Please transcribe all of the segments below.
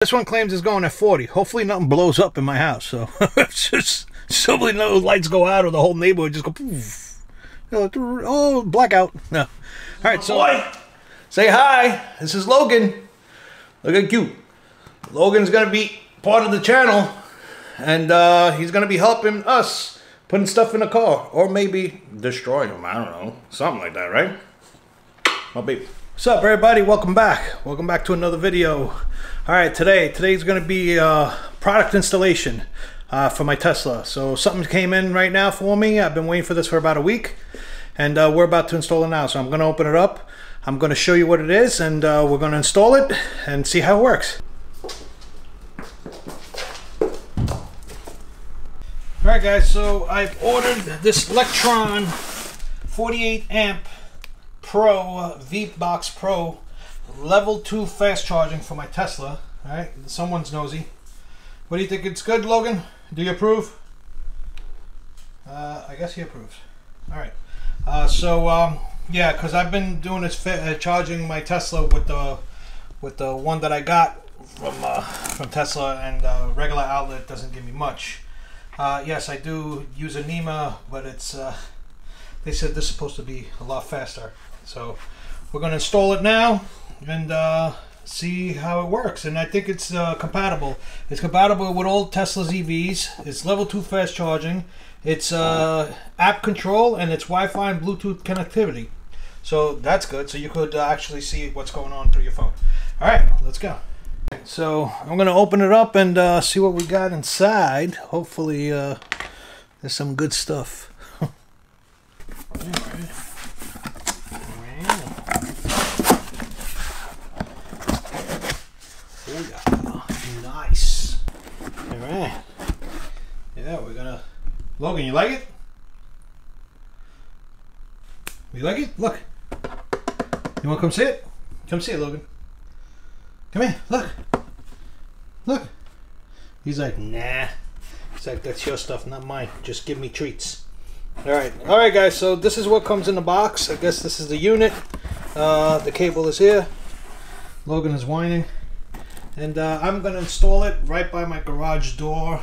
This one claims it's going at 40. Hopefully nothing blows up in my house. So it's just suddenly no lights go out or the whole neighborhood just go poof. Oh, blackout. No. All right, so say hi. This is Logan. Look at cute. Logan's gonna be part of the channel, and he's gonna be helping us putting stuff in the car, or maybe destroying them. I don't know, something like that, right? My baby. What's up, everybody? Welcome back. Welcome back to another video. All right, today's going to be product installation for my Tesla. So something came in right now for me. I've been waiting for this for about a week, and we're about to install it now. So I'm going to open it up. I'm going to show you what it is, and we're going to install it and see how it works. All right, guys. So I've ordered this Lectron 48 amp Pro V-Box Pro level 2 fast charging for my Tesla. All right, someone's nosy. What do you think? It's good, Logan? Do you approve? I guess he approves. All right. Yeah, because I've been doing this charging my Tesla with the one that I got from Tesla, and regular outlet doesn't give me much. Yes, I do use a NEMA, but it's they said this is supposed to be a lot faster. So we're going to install it now and see how it works. And I think it's compatible. It's compatible with all Tesla's EVs. It's level 2 fast charging. It's app control, and it's Wi-Fi and Bluetooth connectivity. So that's good. So you could actually see what's going on through your phone. All right, let's go. So I'm going to open it up and see what we got inside. Hopefully there's some good stuff. All right. Oh yeah, nice. All right. Yeah, we're gonna. Logan, you like it? You like it? Look. You wanna come see it? Come see it, Logan. Come here. Look. Look. He's like, nah. He's like, that's your stuff, not mine. Just give me treats. All right, guys. So this is what comes in the box. I guess this is the unit. The cable is here. Logan is whining. And I'm going to install it right by my garage door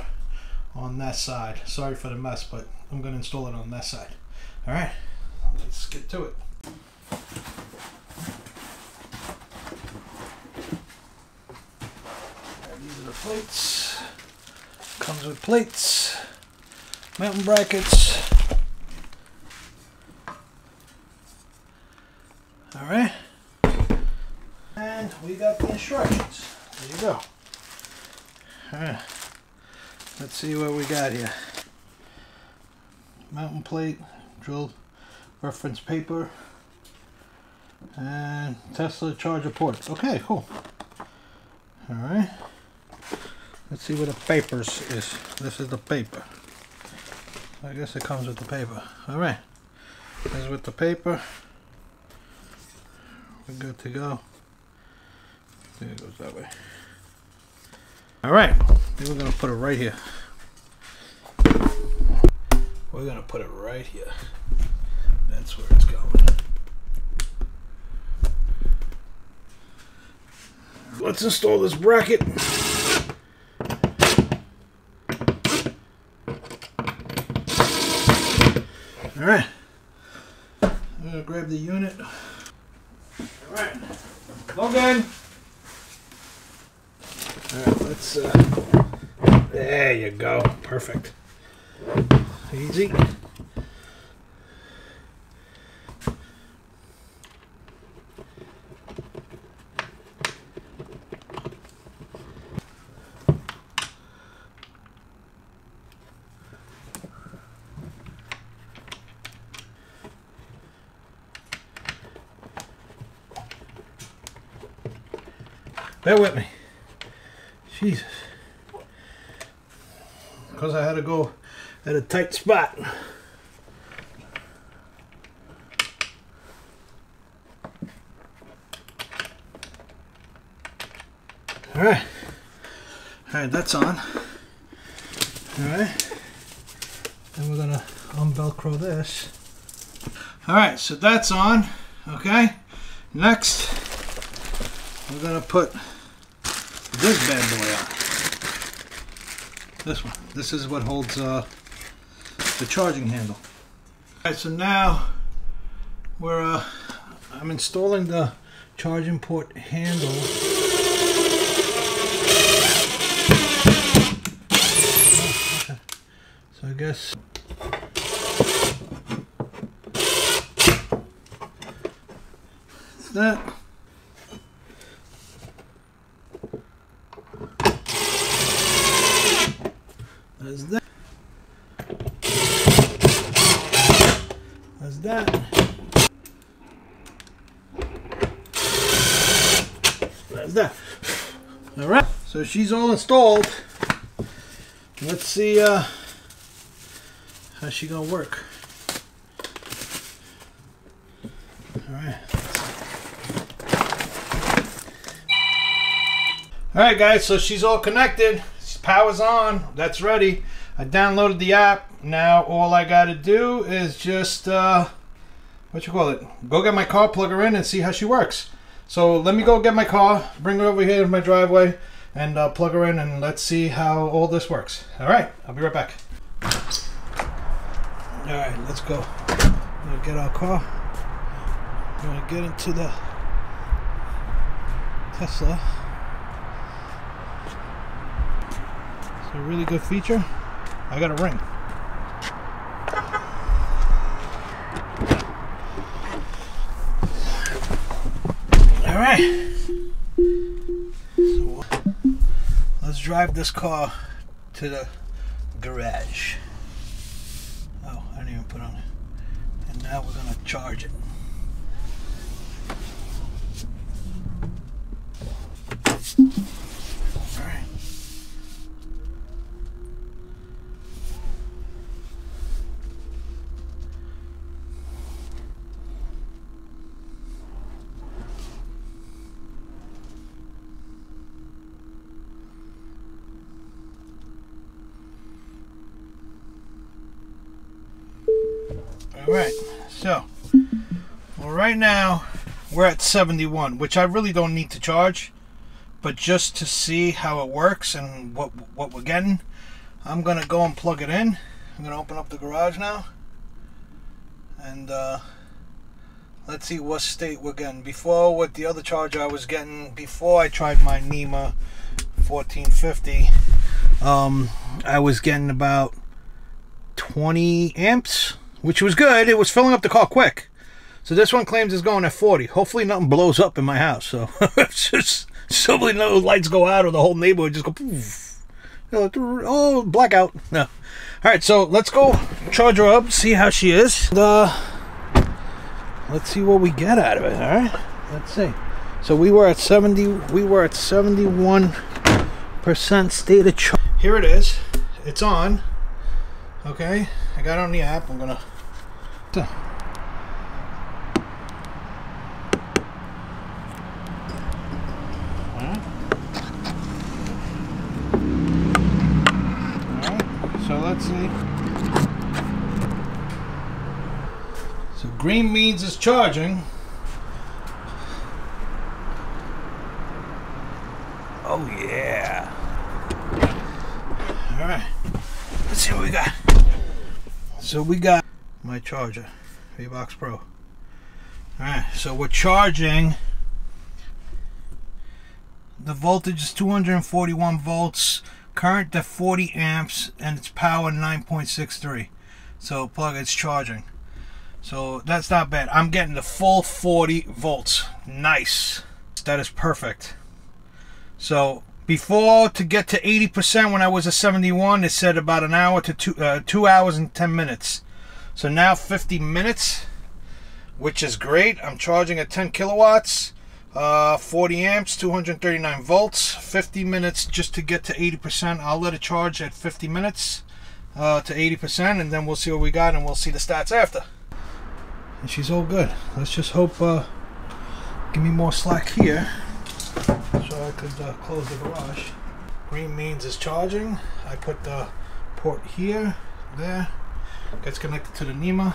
on that side. Sorry for the mess, but I'm going to install it on that side. All right, let's get to it. These are the plates. Comes with plates, mountain brackets. All right. And we got the instructions. There you go. Alright, let's see what we got here. Mountain plate, drill reference paper, and Tesla charger port. Okay, cool. Alright, let's see what the papers is. This is the paper. I guess it comes with the paper. Alright, this is with the paper. We're good to go. There it goes that way. Alright, then we're going to put it right here. We're going to put it right here. That's where it's going. Let's install this bracket. Alright. I'm going to grab the unit. Alright. Logan! Alright, let's, there you go. Perfect. Easy. Bear with me. Jesus. Because I had to go at a tight spot. Alright. Alright, that's on. Alright. Then we're going to unvelcro this. Alright, so that's on. Okay. Next, we're going to put this bad boy out. This one. This is what holds the charging handle. Alright, so now I'm installing the charging port handle. Oh, okay. So I guess that. There's that. There's that. There's that. All right. So she's all installed. Let's see how's she gonna work. All right. Alright guys, so she's all connected, power's on, that's ready. I downloaded the app. Now all I gotta do is just, go get my car, plug her in, and see how she works. So let me go get my car, bring her over here to my driveway, and plug her in, and let's see how all this works. Alright, I'll be right back. Alright, let's go. I'm gonna get our car. I'm gonna get into the Tesla. A really good feature. I got a ring. All right. So let's drive this car to the garage. Oh, I didn't even put on it. And now we're gonna charge it. Alright, so right now we're at 71, which I really don't need to charge, but just to see how it works and what we're getting, I'm gonna go and plug it in. I'm gonna open up the garage now, and let's see what state we're getting. Before, with the other charger I was getting before I tried my NEMA 1450, I was getting about 20 amps, which was good. It was filling up the car quick. So this one claims it's going at 40. Hopefully nothing blows up in my house. So it's just so no lights go out or the whole neighborhood just go poof. Oh, blackout. No. All right, so let's go charge her up, see how she is. And, let's see what we get out of it. All right. Let's see. So we were at 70. We were at 71% state of charge. Here it is. It's on. Okay. I got it on the app. I'm gonna. So let's see. So green means it's charging. Oh yeah. All right. Let's see what we got. So we got my charger, V-Box Pro. All right. So we're charging. The voltage is 241 volts. Current to 40 amps, and its power 9.63. So plug, it's charging. So that's not bad. I'm getting the full 40 volts. Nice. That is perfect. So before, to get to 80% when I was at 71, it said about an hour to 2 hours and 10 minutes. So now 50 minutes, which is great. I'm charging at 10 kilowatts. 40 amps, 239 volts, 50 minutes just to get to 80%. I'll let it charge at 50 minutes to 80%, and then we'll see what we got, and we'll see the stats after. And she's all good. Let's just hope, give me more slack here so I could close the garage. Green means it's charging. I put the port here, there, gets connected to the NEMA,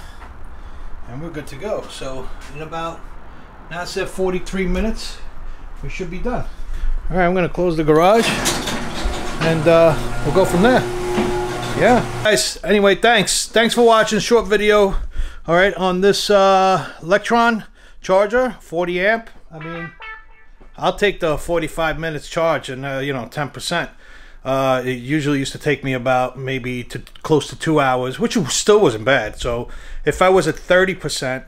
and we're good to go. So in about, now it's at 43 minutes, we should be done. All right, I'm gonna close the garage, and we'll go from there. Yeah, guys. Anyway, thanks for watching. Short video. All right, on this Lectron charger, 40 amp. I mean, I'll take the 45 minutes charge and you know, 10%. It usually used to take me about maybe close to 2 hours, which still wasn't bad. So if I was at 30%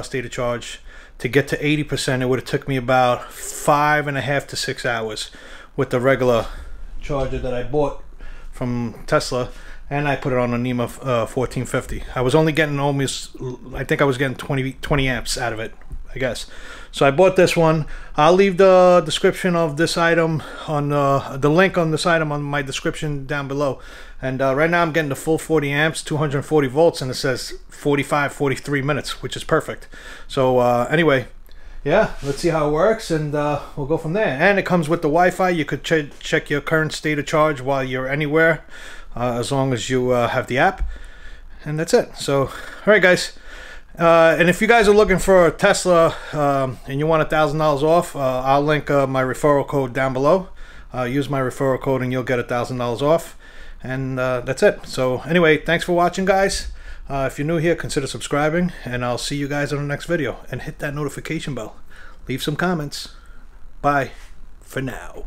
state of charge, to get to 80%, it would have took me about 5.5 to 6 hours with the regular charger that I bought from Tesla, and I put it on a NEMA 1450. I was only getting almost, I think I was getting 20 amps out of it, I guess. So I bought this one. I'll leave the description of this item on the link on this item on my description down below. And right now I'm getting the full 40 amps, 240 volts, and it says 43 minutes, which is perfect. So anyway, yeah, let's see how it works, and we'll go from there. And it comes with the Wi-Fi. You could check your current state of charge while you're anywhere, as long as you have the app. And that's it. So, all right, guys. And if you guys are looking for a Tesla and you want $1,000 off, I'll link my referral code down below. Use my referral code and you'll get $1,000 off. And that's it. So anyway, thanks for watching, guys. If you're new here, consider subscribing, and I'll see you guys on the next video. And hit that notification bell. Leave some comments. Bye for now.